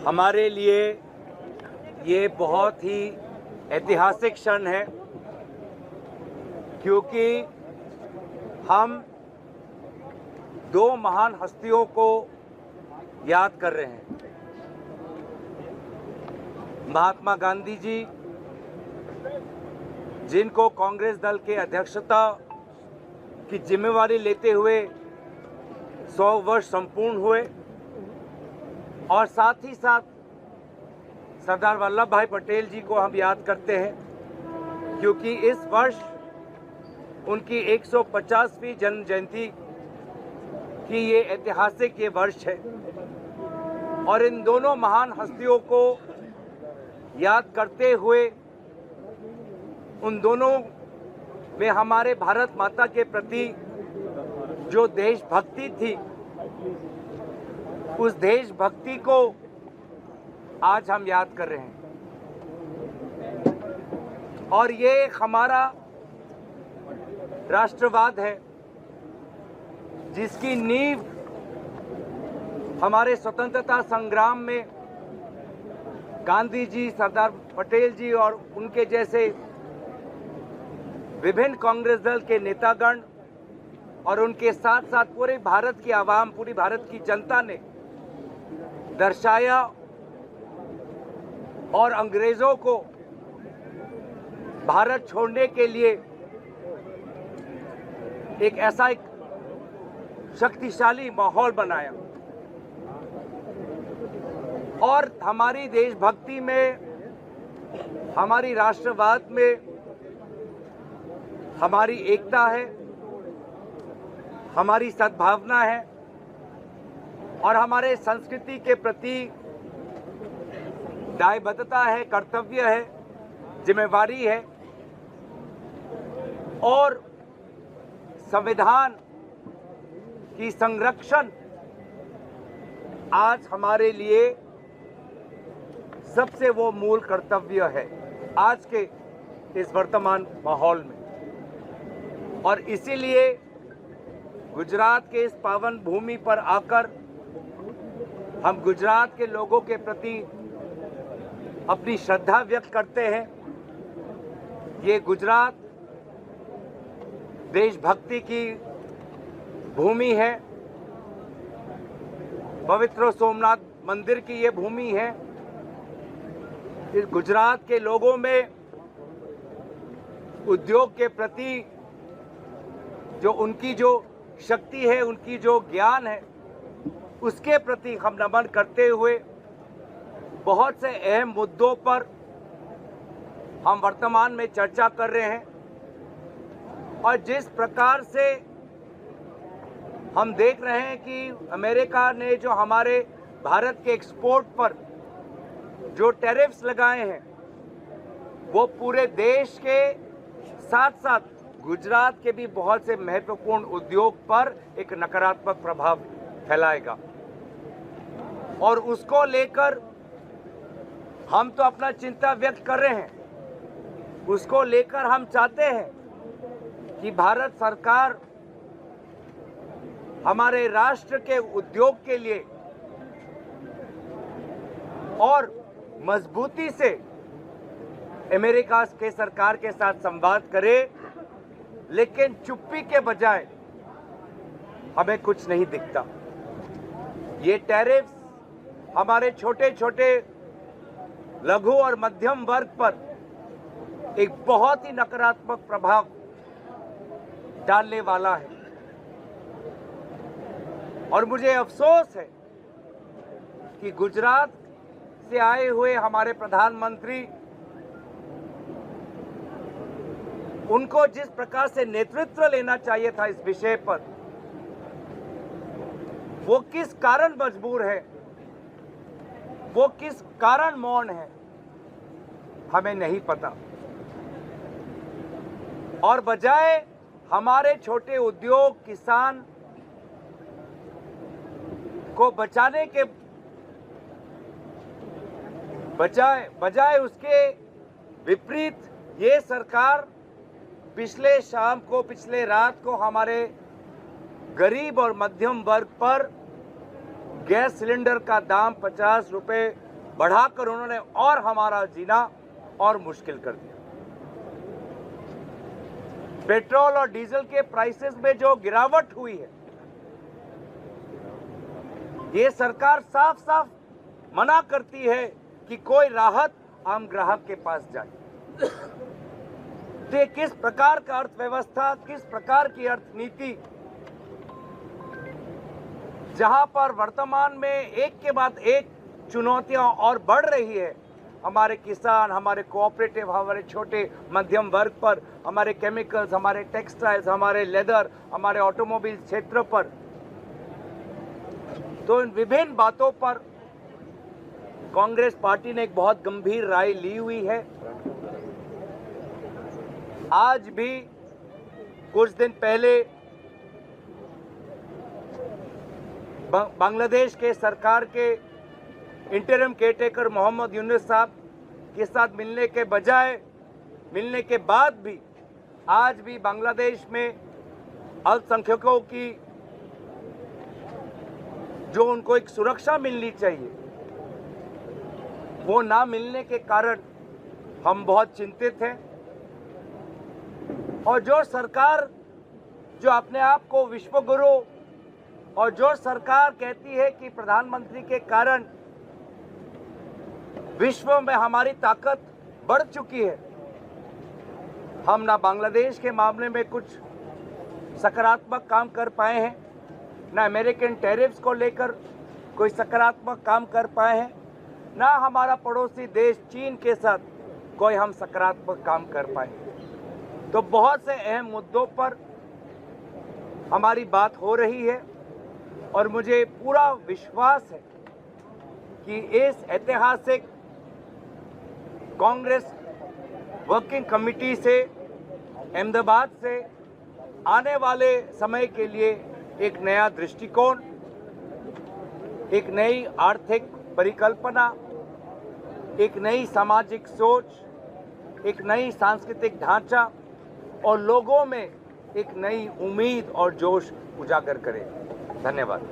हमारे लिए ये बहुत ही ऐतिहासिक क्षण है, क्योंकि हम दो महान हस्तियों को याद कर रहे हैं। महात्मा गांधी जी, जिनको कांग्रेस दल के अध्यक्षता की जिम्मेवारी लेते हुए 100 वर्ष संपूर्ण हुए, और साथ ही साथ सरदार वल्लभ भाई पटेल जी को हम याद करते हैं, क्योंकि इस वर्ष उनकी 150वीं जन्म जयंती की ये ऐतिहासिक ये वर्ष है। और इन दोनों महान हस्तियों को याद करते हुए उन दोनों में हमारे भारत माता के प्रति जो देशभक्ति थी, उस देशभक्ति को आज हम याद कर रहे हैं। और ये हमारा राष्ट्रवाद है, जिसकी नींव हमारे स्वतंत्रता संग्राम में गांधी जी, सरदार पटेल जी और उनके जैसे विभिन्न कांग्रेस दल के नेतागण और उनके साथ साथ पूरे भारत की आवाम, पूरी भारत की जनता ने दर्शाया और अंग्रेजों को भारत छोड़ने के लिए एक ऐसा एक शक्तिशाली माहौल बनाया। और हमारी देशभक्ति में, हमारी राष्ट्रवाद में हमारी एकता है, हमारी सद्भावना है और हमारे संस्कृति के प्रति दायबद्धता है, कर्तव्य है, जिम्मेवारी है। और संविधान की संरक्षण आज हमारे लिए सबसे वो मूल कर्तव्य है आज के इस वर्तमान माहौल में। और इसीलिए गुजरात के इस पावन भूमि पर आकर हम गुजरात के लोगों के प्रति अपनी श्रद्धा व्यक्त करते हैं। ये गुजरात देशभक्ति की भूमि है, पवित्र सोमनाथ मंदिर की ये भूमि है। इस गुजरात के लोगों में उद्योग के प्रति जो उनकी जो शक्ति है, उनकी जो ज्ञान है, उसके प्रति हम नमन करते हुए बहुत से अहम मुद्दों पर हम वर्तमान में चर्चा कर रहे हैं। और जिस प्रकार से हम देख रहे हैं कि अमेरिका ने जो हमारे भारत के एक्सपोर्ट पर जो टैरिफ्स लगाए हैं, वो पूरे देश के साथ साथ गुजरात के भी बहुत से महत्वपूर्ण उद्योग पर एक नकारात्मक प्रभाव फैलाएगा। और उसको लेकर हम तो अपना चिंता व्यक्त कर रहे हैं। उसको लेकर हम चाहते हैं कि भारत सरकार हमारे राष्ट्र के उद्योग के लिए और मजबूती से अमेरिका के सरकार के साथ संवाद करे, लेकिन चुप्पी के बजाय हमें कुछ नहीं दिखता। ये टैरिफ्स हमारे छोटे छोटे लघु और मध्यम वर्ग पर एक बहुत ही नकारात्मक प्रभाव डालने वाला है। और मुझे अफसोस है कि गुजरात से आए हुए हमारे प्रधानमंत्री, उनको जिस प्रकार से नेतृत्व लेना चाहिए था इस विषय पर, वो किस कारण मजबूर है, वो किस कारण मौन है, हमें नहीं पता। और बजाय हमारे छोटे उद्योग, किसान को बचाने के बजाय उसके विपरीत ये सरकार पिछले रात को हमारे गरीब और मध्यम वर्ग पर गैस सिलेंडर का दाम 50 रुपए बढ़ाकर उन्होंने और हमारा जीना और मुश्किल कर दिया। पेट्रोल और डीजल के प्राइसेस में जो गिरावट हुई है, ये सरकार साफ साफ मना करती है कि कोई राहत आम ग्राहक के पास जाए। तो ये किस प्रकार का अर्थव्यवस्था, किस प्रकार की अर्थनीति, जहां पर वर्तमान में एक के बाद एक चुनौतियां और बढ़ रही है। हमारे किसान, हमारे कोऑपरेटिव, हमारे छोटे मध्यम वर्ग पर, हमारे केमिकल्स, हमारे टेक्सटाइल्स, हमारे लेदर, हमारे ऑटोमोबाइल क्षेत्र पर, तो इन विभिन्न बातों पर कांग्रेस पार्टी ने एक बहुत गंभीर राय ली हुई है। आज भी कुछ दिन पहले बांग्लादेश के सरकार के इंटरिम केयरटेकर मोहम्मद यूनुस साहब के साथ मिलने के बाद भी आज भी बांग्लादेश में अल्पसंख्यकों की जो उनको एक सुरक्षा मिलनी चाहिए, वो ना मिलने के कारण हम बहुत चिंतित हैं। और जो सरकार जो अपने आप को विश्वगुरु और जो सरकार कहती है कि प्रधानमंत्री के कारण विश्व में हमारी ताकत बढ़ चुकी है, हम ना बांग्लादेश के मामले में कुछ सकारात्मक काम कर पाए हैं, ना अमेरिकन टैरिफ्स को लेकर कोई सकारात्मक काम कर पाए हैं, ना हमारा पड़ोसी देश चीन के साथ कोई हम सकारात्मक काम कर पाए। तो बहुत से अहम मुद्दों पर हमारी बात हो रही है और मुझे पूरा विश्वास है कि इस ऐतिहासिक कांग्रेस वर्किंग कमेटी से अहमदाबाद से आने वाले समय के लिए एक नया दृष्टिकोण, एक नई आर्थिक परिकल्पना, एक नई सामाजिक सोच, एक नई सांस्कृतिक ढांचा और लोगों में एक नई उम्मीद और जोश उजागर करे। धन्यवाद।